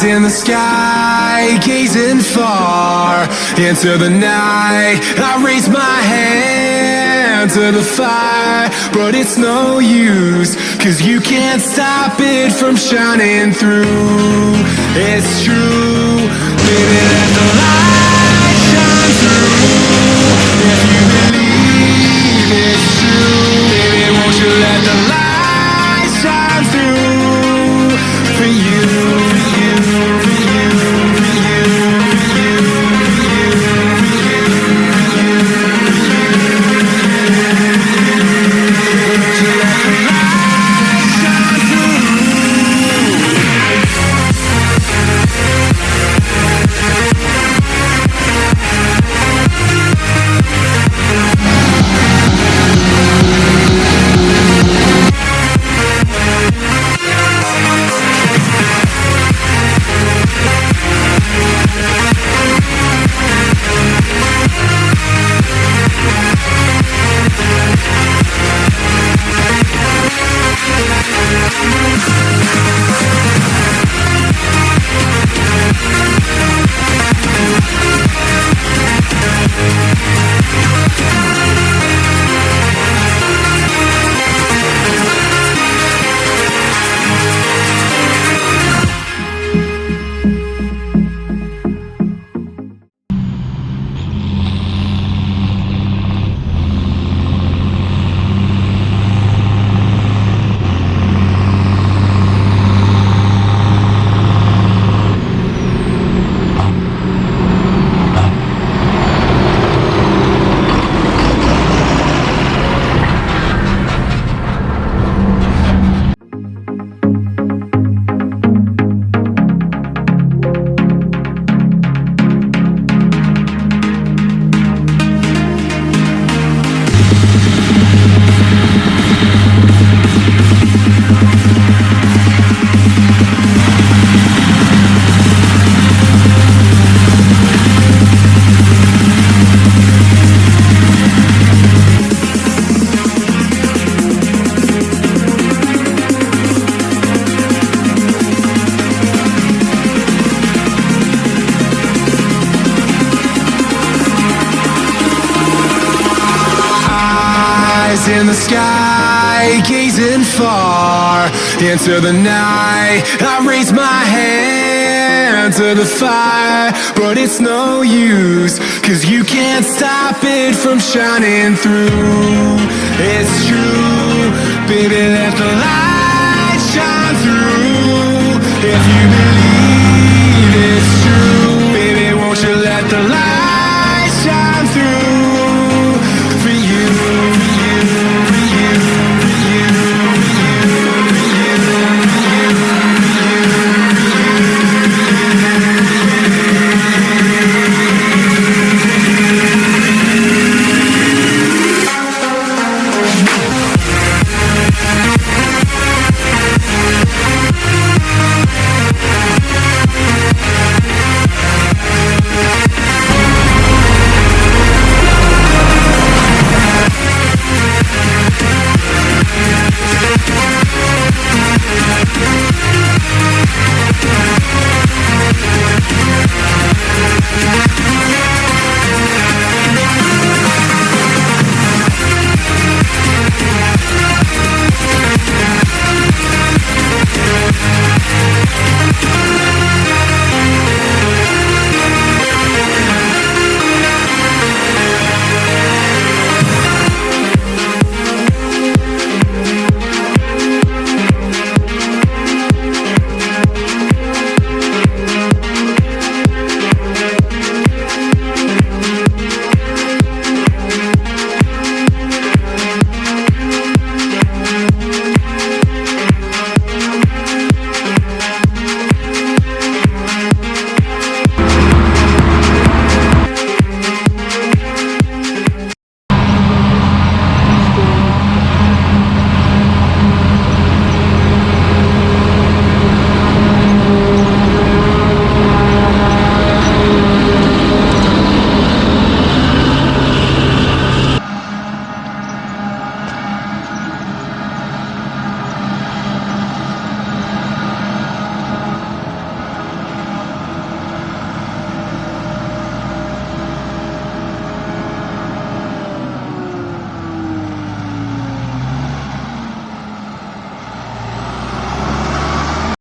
in the sky, gazing far into the night. I raise my hand to the fire, but it's no use, 'cause you can't stop it from shining through. It's true, baby, let the light shine through. If you believe it's true, baby, won't you let the light shine through for you, for you, for you, for you, for you, for you, for you, won't you let the light shine through? In the sky, gazing far into the night. I raise my hand to the fire, but it's no use, 'cause you can't stop it from shining through. It's true, baby.